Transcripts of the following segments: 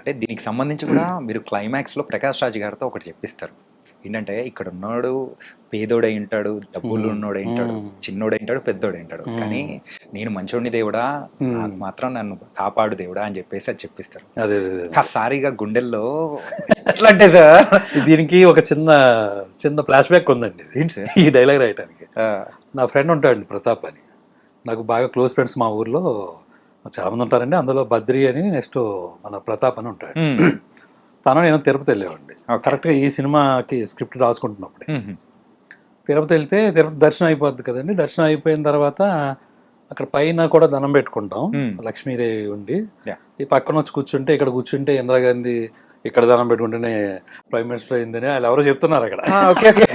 అంటే దీనికి సంబంధించి కూడా మీరు క్లైమాక్స్‌లో 'ప్రకాష్ రాజ్' గారితో ఒకటి చెప్పిస్తారు. ఏంటంటే ఇక్కడ ఉన్నోడు పేదోడై ఉంటాడు, డబ్బులు హ్మ్. ఉన్నోడై ఉంటాడు, హ్మ్. చిన్నోడై ఉంటాడు, పెద్దోడై ఉంటాడు. కానీ హ్మ్. నేను మంచోడిని దేవుడా, నాకు మాత్రం నన్ను కాపాడు దేవుడా అని చెప్పేసి అది చెప్పిస్తారు. అదే అదే అదే. ఒక్కసారిగా గుండెల్లో ఎట్లా అంటే సార్ దీనికి ఒక చిన్న చిన్న ఫ్లాష్ బ్యాక్ ఉందండి ఇది. ఏంటి సార్? ఈ డైలాగ్ రాయటానికి ఆ, నా ఫ్రెండ్ ఉంటాడండి ప్రతాప్ అని. నాకు బాగా క్లోజ్ ఫ్రెండ్స్ మా ఊర్లో చాలామంది ఉంటారండి. అందులో బద్రి అని నెక్స్ట్ మన ప్రతాప్ అని ఉంటాడు. ఉమ్, తను నేను తిరుపతి వెళ్ళేవాడిని. Okay. కరెక్ట్గా ఈ సినిమాకి స్క్రిప్ట్ రాసుకుంటున్నప్పుడు ఉమ్, తిరుపతి వెళ్తే తిరుపతి దర్శనం అయిపోద్ది కదండి. దర్శనం అయిపోయిన తర్వాత అక్కడ పైన కూడా దండం పెట్టుకుంటాం. లక్ష్మీదేవి ఉండి Yeah. ఈ పక్కన వచ్చి కూర్చుంటే ఇక్కడ కూర్చుంటే ఇందిరాగాంధీ ఇక్కడ దండం పెట్టుకుంటేనే ప్రైమ్ మినిస్టర్ అయిందని వాళ్ళు ఎవరో చెప్తున్నారు అక్కడ. Okay okay.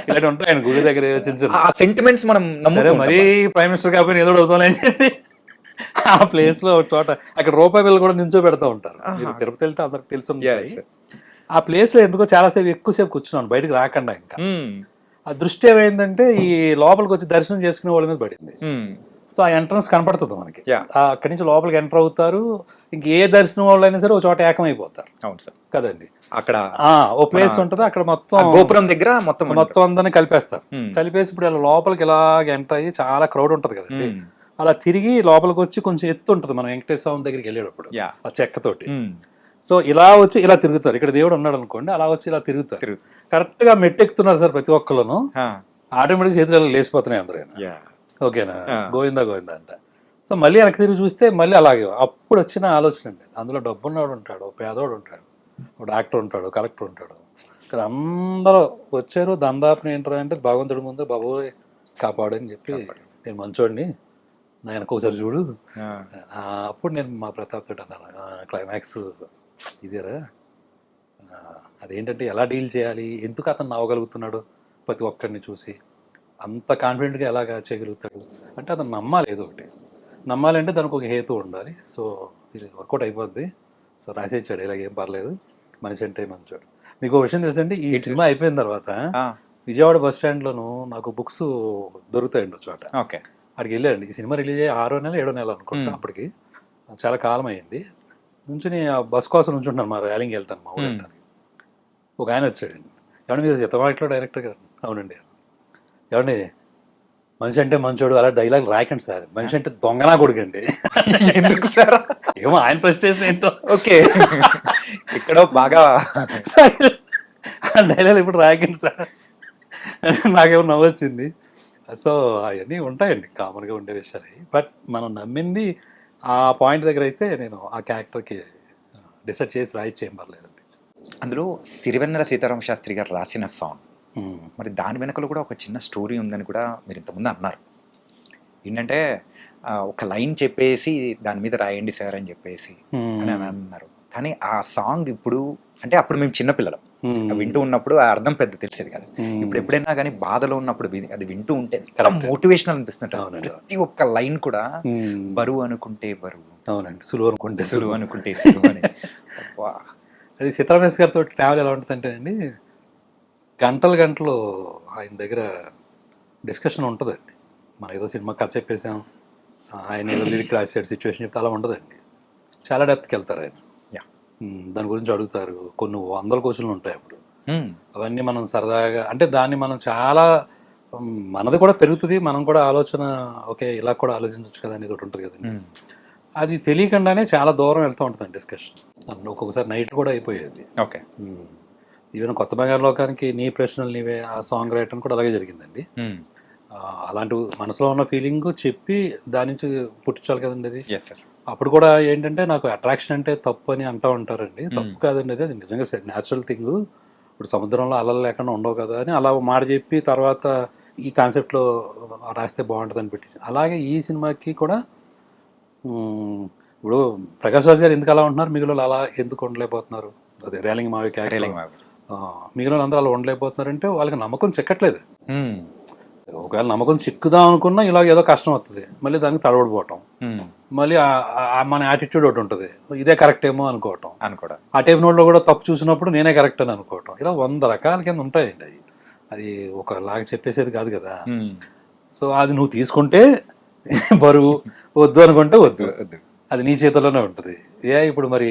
ఇలాంటి ఉంటాయి ఆయన గుడి దగ్గర చిన్న చిన్న. ఆ సెంటిమెంట్స్ మనం సరే నమ్ముతూ మరీ ప్రైమ్ మినిస్టర్ కాకపోయినా ఏదో ఒకటి అవుతాం అని చెప్పి ఆ ప్లేస్ లో ఒక చోట అక్కడ రూపాయి బిల్లు కూడా నించో పెడతా ఉంటారు. మీరు తిరుపతి వెళ్తే అందరికి తెలిసి ఉంటాయి. ఆ ప్లేస్ లో ఎందుకో చాలాసేపు ఎక్కువసేపు కూర్చున్నాను బయటకు రాకుండా. ఇంకా ఆ దృష్టి ఏమైందంటే ఈ లోపలికి వచ్చి దర్శనం చేసుకునే వాళ్ళ మీద పడింది. సో ఆ ఎంట్రన్స్ కనపడుతుంది మనకి. Yeah. అక్కడి నుంచి లోపలికి ఎంటర్ అవుతారు. ఇంక ఏ దర్శనం వాళ్ళు అయినా సరే ఒక చోట ఏకమైపోతారు అవును సార్. కదండి. అక్కడ ఓ ప్లేస్ ఉంటుంది అక్కడ మొత్తం గోపురం దగ్గర మొత్తం మొత్తం అందరినీ కలిపేస్తారు. కలిపేసి ఇప్పుడు ఇలా లోపలికి ఇలాగ ఎంటర్ అయ్యి చాలా క్రౌడ్ ఉంటుంది కదండి. అలా తిరిగి లోపలికి వచ్చి కొంచెం ఎత్తు ఉంటుంది మనం వెంకటేశ్వర స్వామి దగ్గరికి వెళ్ళేటప్పుడు Yeah. ఆ చెక్కతోటి. సో ఇలా వచ్చి ఇలా తిరుగుతారు. ఇక్కడ దేవుడు ఉన్నాడు అనుకోండి, అలా వచ్చి ఇలా తిరుగుతారు. కరెక్ట్ గా మెట్టు ఎక్కుతున్నారు సార్ ప్రతి ఒక్కళ్ళను. ఆటోమేటిక్ చేతులు లేచిపోతున్నాయి అందరూ. ఓకేనా, గోవిందా గోవిందా అంట. సో మళ్ళీ వెనక్కి తిరిగి చూస్తే మళ్ళీ అలాగే. అప్పుడు వచ్చిన ఆలోచన అండి, అందులో డబ్బున్నవాడు ఉంటాడు, పేదవాడు ఉంటాడు, ఒక డాక్టర్ ఉంటాడు, కలెక్టర్ ఉంటాడు. ఇక్కడ అందరూ వచ్చారు దందాపుని ఏంటారు అంటే భగవంతుడి ముందు బాబోయ్ కాపాడు అని చెప్పి నేను మంచోడిని నా వెనక ఒకసారి చూడు. అప్పుడు నేను మా ప్రతాప్ తోటి అన్నాను, క్లైమాక్స్ ఇదేరా, అదేంటంటే ఎలా డీల్ చేయాలి, ఎందుకు అతను నవ్వగలుగుతున్నాడు ప్రతి ఒక్కరిని చూసి, అంత కాన్ఫిడెంట్గా ఎలాగా చేయగలుగుతాడు అంటే అతను నమ్మాలి. ఏదో ఒకటి నమ్మాలంటే దానికి ఒక హేతు ఉండాలి. సో ఇది వర్కౌట్ అయిపోద్ది. సో రాసేచ్చాడు ఇలాగ, ఏం పర్లేదు, మనిషి అంటే మంచోడు. మీకు ఒక విషయం తెలుసండి, ఈ సినిమా అయిపోయిన తర్వాత విజయవాడ బస్ స్టాండ్లోను నాకు బుక్స్ దొరుకుతాయండి ఒక చోట. ఓకే, అక్కడికి వెళ్ళాడండి. ఈ సినిమా రిలీజ్ అయ్యి 6వ నెల 7వ నెల అనుకుంటా. అప్పటికి చాలా కాలం అయింది. నుంచి ఆ బస్ కోసం నుంచుంటాను మా ర్యాలింగ్ వెళ్తాను మా ఊరు వెళ్ళడానికి. ఒక ఆయన వచ్చాడండి, ఏమండి మీరు సితమాటలో డైరెక్టర్ గారు? అవునండి. ఏమండి మనిషి అంటే మంచోడు అలా డైలాగ్ రాయకండి సార్, మనిషి అంటే దొంగనా కొడుకండి. ఎందుకు సార్? ఏమో ఆయన ప్రెస్టేషన్ ఏంటో. ఓకే, ఇక్కడ బాగా ఆ డైలాగ్ ఇప్పుడు రాయకండి సార్, నాకేమో నవ్వొచ్చింది. సో అవన్నీ ఉంటాయండి కామన్గా ఉండే విషయాలు. బట్ మనం నమ్మింది ఆ పాయింట్ దగ్గర అయితే నేను ఆ క్యారెక్టర్కి డిసైడ్ చేసి రాయిచ్చి ఏం పర్లేదండి. అందులో సిరివెన్నెల సీతారామ శాస్త్రి గారు రాసిన సాంగ్, మరి దాని వెనకలో కూడా ఒక చిన్న స్టోరీ ఉందని కూడా మీరు ఇంతకుముందు అన్నారు. ఏంటంటే ఒక లైన్ చెప్పేసి దాని మీద రాయండి సార్ అని చెప్పేసి అని అన్నారు. కానీ ఆ సాంగ్ ఇప్పుడు అంటే అప్పుడు మేము చిన్నపిల్లలం, వింటూ ఉన్నప్పుడు ఆ అర్థం పెద్ద తెలిసేది కదా. ఇప్పుడు ఎప్పుడైనా కానీ బాధలో ఉన్నప్పుడు అది వింటూ ఉంటే మోటివేషనల్ అనిపిస్తుంటుంది. ప్రతి ఒక్క లైన్ కూడా బరువు అనుకుంటే బరువు, అవునండి, సులువు అనుకుంటే సులువు అనుకుంటే సులువు అని. అది సీతారామేశ్ గారితో ట్రావెల్ ఎలా ఉంటుంది అంటే అండి, గంటలు గంటలు ఆయన దగ్గర డిస్కషన్ ఉంటుందండి. మనం ఏదో సినిమా కథ చెప్పేసాం, ఆయన ఏదో లిరిక్ రాసాడు, సిచ్యువేషన్ చెప్తే అలా ఉండదండి. చాలా డెప్త్కి వెళ్తారు ఆయన. దాని గురించి అడుగుతారు, కొన్ని 100 క్వశ్చన్లు ఉంటాయి అప్పుడు. అవన్నీ మనం సరదాగా అంటే దాన్ని మనం చాలా మనది కూడా పెరుగుతుంది, మనం కూడా ఆలోచన ఓకే ఇలా కూడా ఆలోచించవచ్చు కదా అనేది ఒకటి ఉంటుంది కదండి. అది తెలియకుండానే చాలా దూరం వెళ్తూ ఉంటుంది డిస్కషన్. ఒక్కొక్కసారి నైట్ కూడా అయిపోయేది. ఓకే, ఈవెన్ కొత్త బంగారు లోకానికి నీ ప్రశ్నలు నీవే ఆ సాంగ్ రాయటం కూడా అలాగే జరిగిందండి. అలాంటి మనసులో ఉన్న ఫీలింగ్ చెప్పి దాని నుంచి పుట్టించాలి కదండి అది. అప్పుడు కూడా ఏంటంటే నాకు అట్రాక్షన్ అంటే తప్పు అని అంటూ ఉంటారండి. తప్పు కాదండి, అది నిజంగా న్యాచురల్ థింగ్. ఇప్పుడు సముద్రంలో అలలు లేకుండా ఉండవు కదా అని అలా మాట చెప్పి తర్వాత ఈ కాన్సెప్ట్లో రాస్తే బాగుంటుంది అని పెట్టి, అలాగే ఈ సినిమాకి కూడా ఇప్పుడు ప్రకాష్ రాజ్ గారు ఎందుకు అలా ఉంటున్నారు, మిగిలిన అలా ఎందుకు ఉండలేకపోతున్నారు, అదే రేలింగ్ మావి క్యారెక్టర్ మిగిలిన అందరూ అలా ఉండలేకపోతున్నారంటే వాళ్ళకి నమ్మకం చెక్కట్లేదు. ఒకవేళ నమ్మకం చిక్కుదాం అనుకున్నా ఇలాగ ఏదో కష్టం వస్తుంది, మళ్ళీ దానికి తడబడిపోవటం, మళ్ళీ మన యాటిట్యూడ్ ఒకటి ఉంటుంది, ఇదే కరెక్ట్ ఏమో అనుకోవటం. ఆ టైప్ నోట్లో కూడా తప్పు చూసినప్పుడు నేనే కరెక్ట్ అని అనుకోవటం, ఇలా 100 రకాల కింద ఉంటాయండి. అది ఒకలాగా చెప్పేసేది కాదు కదా. సో అది నువ్వు తీసుకుంటే బరువు, వద్దు అనుకుంటే వద్దు, అది నీ చేతిలోనే ఉంటుంది. ఇప్పుడు మరి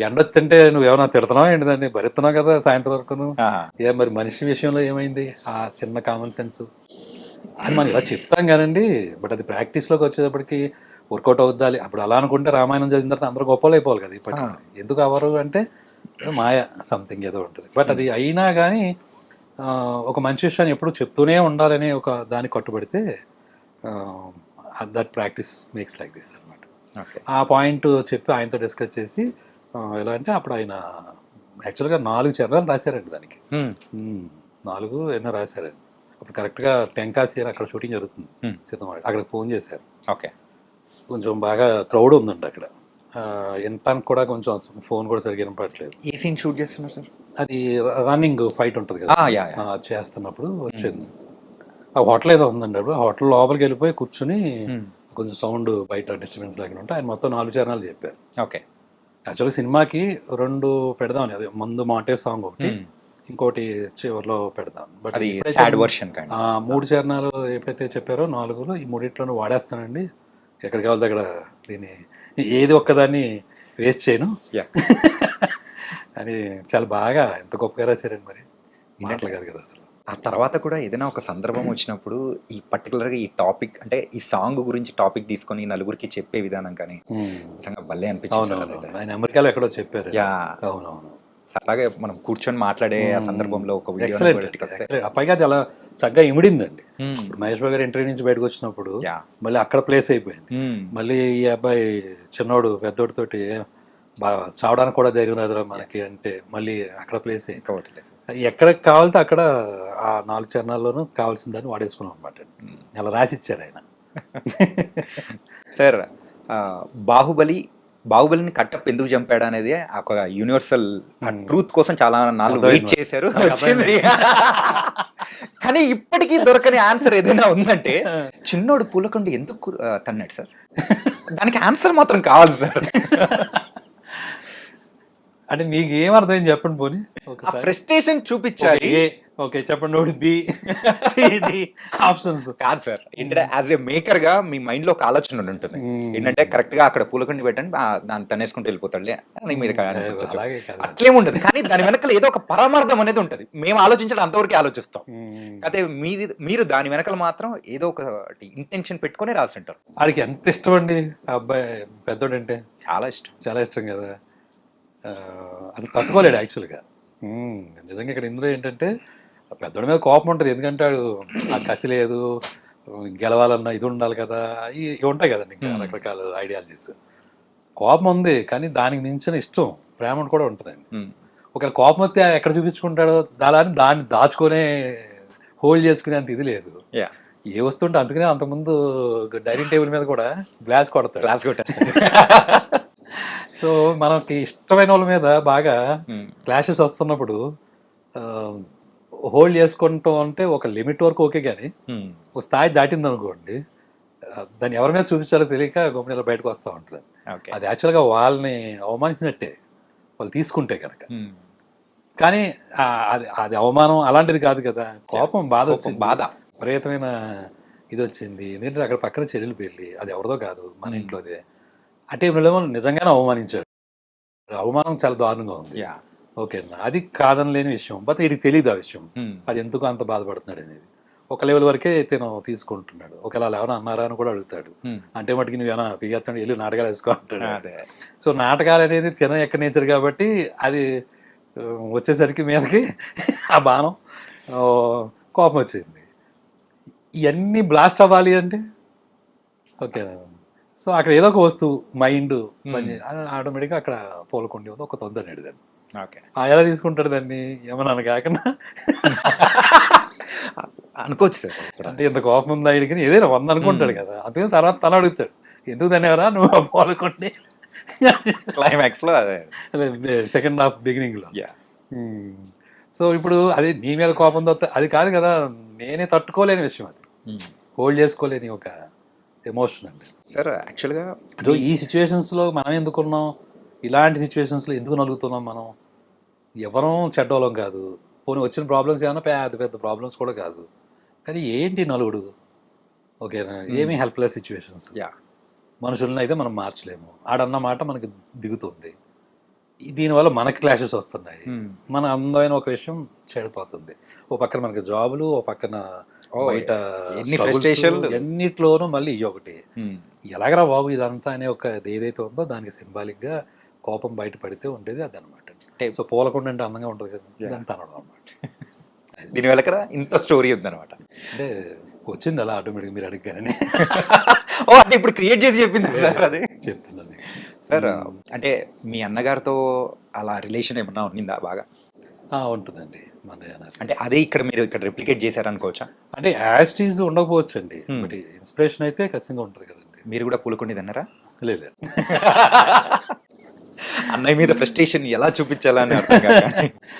ఎండొచ్చింటే నువ్వేమన్నా తిడుతున్నావా ఏంటి దాన్ని భరిస్తున్నావు కదా సాయంత్రం వరకు ఏ మరి మనిషి విషయంలో ఏమైంది ఆ చిన్న కామన్ సెన్స్ అని మనం ఇలా చెప్తాం కానండి. బట్ అది ప్రాక్టీస్లోకి వచ్చేటప్పటికి వర్కౌట్ అవుద్దాలి. అప్పుడు అలా అనుకుంటే రామాయణం చదివిన తర్వాత అందరూ గొప్పలు అయిపోవాలి కదా ఇప్పటికి. ఎందుకు అవరు అంటే ఏదో మాయ సంథింగ్ ఏదో ఉంటుంది. బట్ అది అయినా కానీ ఒక మంచి విషయాన్ని ఎప్పుడు చెప్తూనే ఉండాలని ఒక దానికి కట్టుబడితే that practice makes like this అనమాట. ఆ పాయింట్ చెప్పి ఆయనతో డిస్కస్ చేసి ఎలా అంటే అప్పుడు ఆయన యాక్చువల్గా 4 చరణాలు రాశారండి దానికి. 4 ఎన్నో రాశారండి. అప్పుడు కరెక్ట్గా టెంకాసి అని అక్కడ షూటింగ్ జరుగుతుంది సీతమ్మ. అక్కడికి ఫోన్ చేశారు. ఓకే, కొంచెం బాగా క్రౌడ్ ఉందండి అక్కడ. వినటానికి కూడా కొంచెం ఫోన్ కూడా సరిగ్గా వినపడట్లేదు. ఏ సీన్ షూట్ చేస్తున్నారు సార్? అది రన్నింగ్ ఫైట్ ఉంటుంది కదా, చేస్తున్నప్పుడు వచ్చింది. ఆ హోటల్ ఏదో ఉందండి. అప్పుడు హోటల్ లోపలికి వెళ్ళిపోయి కూర్చుని కొంచెం సౌండ్ బయట డిస్టర్బెన్స్ లేకుండా ఉంటే ఆయన మొత్తం 4 చరణాలు చెప్పారు. ఓకే, యాక్చువల్గా సినిమాకి 2 పెడదామని, అదే ముందు మాటే సాంగ్ ఒకటి, ఇంకోటి చివరిలో పెడదాం. బట్ అది సాడ్ వర్షన్ కానీ 3 చరణాలు ఎప్పుడైతే చెప్పారో 4లో ఈ 3 వాడేస్తానండి, ఎక్కడ కావాలి అక్కడ దీన్ని ఏది ఒక్కదాన్ని వేస్ట్ చేయను అని చాలా బాగా ఎంత గొప్పగా రాశారండి. మరి మాటలు కాదు కదా అసలు. ఆ తర్వాత కూడా ఏదైనా ఒక సందర్భం వచ్చినప్పుడు ఈ పర్టికులర్గా ఈ టాపిక్ అంటే ఈ సాంగ్ గురించి టాపిక్ తీసుకొని నలుగురికి చెప్పే విధానం కానీ నిజంగా భలే అనిపించింది. ఆయన అమెరికాలో ఎక్కడో చెప్పారు. అవునవును, అలాగే మనం కూర్చొని మాట్లాడే ఆ సందర్భంలో ఒక పైగా అది అలా చక్కగా ఇమిడిందండి. ఇప్పుడు మహేష్ బాబు గారు ఇంటర్వ్యూ నుంచి బయటకు వచ్చినప్పుడు మళ్ళీ అక్కడ ప్లేస్ అయిపోయింది. మళ్ళీ ఈ అబ్బాయి చిన్నోడు పెద్దోడితోటి చావడానికి కూడా ధైర్యం రాదురా మనకి అంటే మళ్ళీ అక్కడ ప్లేస్ అయ్యింది. ఎక్కడికి కావాలితే అక్కడ ఆ 4 చరణాల్లోనూ కావాల్సిన దాన్ని వాడేసుకున్నాం అనమాట. అలా రాసిచ్చారు ఆయన. సార్, బాహుబలిని కట్టప్ ఎందుకు చంపాడు అనేది ఒక యూనివర్సల్ ట్రూత్ కోసం చాలా నాలుగు వెయిట్ చేశారు. కానీ ఇప్పటికీ దొరకని ఆన్సర్ ఏదైనా ఉందంటే చిన్నోడు పూలకొండ ఎందుకు తన్నాడు సార్, దానికి ఆన్సర్ మాత్రం కావాలి సార్. అంటే మీకు ఏం అర్థమైంది చెప్పండి పోనీ. ఫ్రస్ట్రేషన్ చూపించాలి. ఓకే చెప్పండి. నోటి బి ఆప్షన్స్ కాదు సార్. ఏంటంటే యాజ్ ఏ మేకర్ గా మీ మైండ్ లో ఒక ఆలోచన ఉంటుంది. ఏంటంటే కరెక్ట్ గా అక్కడ పూలకొండి పెట్టండి దాన్ని తనేసుకుంటూ వెళ్ళిపోతాడులే అని మీరు అట్లేముండదు. కానీ దాని వెనకాల ఏదో ఒక పరమార్థం అనేది ఉంటుంది. మేము ఆలోచించడం అంతవరకు ఆలోచిస్తాం. అయితే మీరు దాని వెనకాల మాత్రం ఏదో ఒక ఇంటెన్షన్ పెట్టుకుని రాసింటారు. వాడికి ఎంత ఇష్టం అండి ఆ అబ్బాయి పెద్దోడంటే. చాలా ఇష్టం, చాలా ఇష్టం కదా. అసలు తట్టుకోలేడు యాక్చువల్గా. నిజంగా ఇక్కడ ఇందులో ఏంటంటే పెద్దోడి మీద కోపం ఉంటుంది. ఎందుకంటే వాడు ఆ కసి లేదు, గెలవాలన్నా ఇది ఉండాలి కదా, ఇవి ఉంటాయి కదండి ఇంకా రకరకాల ఐడియాలజీస్. కోపం ఉంది కానీ దానికి మించిన ఇష్టం ప్రేమ కూడా ఉంటుందండి. ఒకవేళ కోపం వస్తే ఎక్కడ చూపించుకుంటాడో దాన్ని దాచుకునే హోల్డ్ చేసుకునే అంత ఇది లేదు. ఏ వస్తుంటే అందుకనే అంతకుముందు డైనింగ్ టేబుల్ మీద కూడా గ్లాస్ కొడతాడు. సో మనకి ఇష్టమైన వాళ్ళ మీద బాగా క్లాషెస్ వస్తున్నప్పుడు హోల్డ్ చేసుకుంటాం అంటే ఒక లిమిట్ వరకు ఓకే, కానీ ఒక స్థాయి దాటింది అనుకోండి దాన్ని ఎవరి మీద చూపించాలో తెలియక గొప్ప బయటకు వస్తూ ఉంటుంది. అది యాక్చువల్గా వాళ్ళని అవమానించినట్టే వాళ్ళు తీసుకుంటే కనుక. కానీ అది అవమానం అలాంటిది కాదు కదా. కోపం, బాధ వచ్చింది, విపరీతమైన ఇది వచ్చింది. ఎందుకంటే అక్కడ పక్కన చెల్లెలు పెళ్ళి, అది ఎవరిదో కాదు మన ఇంట్లోదే. అంటే నిజంగానే అవమానించాడు. అవమానం చాలా దారుణంగా ఉంది. ఓకేనా, అది కాదని లేని విషయం. బట్ వీడికి తెలియదు ఆ విషయం, అది ఎందుకు అంత బాధపడుతున్నాడు అనేది. ఒక లెవెల్ వరకే తిను తీసుకుంటున్నాడు. ఒకవేళ ఎవరైనా అన్నారా అని కూడా అడుగుతాడు. అంటే మటుకి నువ్వేనా పిగేస్తాడు, వెళ్ళి నాటకాలు వేసుకో అంటాడు. సో నాటకాలు అనేది తిన ఎక్క నేచర్ కాబట్టి అది వచ్చేసరికి మీదకి ఆ బాణం కోపం వచ్చింది. ఇవన్నీ బ్లాస్ట్ అవ్వాలి అంటే ఓకేనా. సో అక్కడ ఏదో ఒక వస్తువు మైండ్ ఆటోమేటిక్గా అక్కడ పోలకొండి ఉంది, ఒక తొందరనేది దాన్ని. ఎలా తీసుకుంటాడు దాన్ని ఏమన్నా కాకుండా అనుకోవచ్చు సార్. అంటే ఇంత కోపం ఉందా ఇడికి ఏదైనా 100 అనుకుంటాడు కదా. అందుకని తర్వాత తన అడుగుతాడు ఎందుకు దాన్ని ఎవరా నువ్వు పోలకొండి క్లైమాక్స్ లో, అదే సెకండ్ హాఫ్ బిగినింగ్ లో. సో ఇప్పుడు అది నీ మీద కోపంతో అది కాదు కదా, నేనే తట్టుకోలేని విషయం, అది హోల్డ్ చేసుకోలేని ఒక ఎమోషన్ అండి సార్. యాక్చువల్గా ఈ సిచ్యువేషన్స్లో మనం ఎందుకున్నాం, ఇలాంటి సిచ్యువేషన్స్లో ఎందుకు నలుగుతున్నాం మనం? ఎవరూ చెడ్డోళం కాదు. పోనీ వచ్చిన ప్రాబ్లమ్స్ ఏమైనా పెద్ద ప్రాబ్లమ్స్ కూడా కాదు. కానీ ఏంటి నలుగుడు, ఓకేనా, ఏమీ హెల్ప్లెస్ సిచ్యువేషన్స్. మనుషులను అయితే మనం మార్చలేము. ఆడన్న మాట మనకి దిగుతుంది. దీనివల్ల మనకి క్లాషెస్ వస్తున్నాయి. మన అందమైన ఒక విషయం చెడిపోతుంది. ఓ పక్కన మనకి జాబులు, ఓ పక్కన బయట ఎన్ని struggles, ఫ్రస్ట్రేషన్లు. ఎన్నిట్లోనూ మళ్ళీ ఇవి ఒకటి. ఎలాగరా బాబు ఇదంతా అనే ఒక ఏదైతే ఉందో దానికి సింబాలిక్ గా కోపం బయట పడితే ఉండేది అదనమాట. సో పూలకుండా అంటే అందంగా ఉంటుంది కదా, ఇదంతా అనడం అనమాట. దీని వెనక ఇంత స్టోరీ ఉందన్నమాట. అంటే వచ్చింది అలా ఆటోమేటిక్ మీరు అడిగానని ఓ అంటే ఇప్పుడు క్రియేట్ చేసి చెప్పింది సార్ అది. చెప్తున్నాను. సార్ అంటే మీ అన్నగారితో అలా రిలేషన్ ఏమన్నా ఉండిందా బాగా? ఉంటుందండి మన అంటే అదే ఇక్కడ మీరు ఇక్కడ రిప్లికేట్ చేశారనుకోవచ్చా? అంటే యాస్టీజ్ ఉండకపోవచ్చు అండి, బట్ ఇన్స్పిరేషన్ అయితే ఖచ్చితంగా ఉంటుంది కదండి. మీరు కూడా పూలకొండి అన్నారా? లేదు అన్నయ్య మీద ఫ్రస్ట్రేషన్ ఎలా చూపించాలని అర్థం కాక.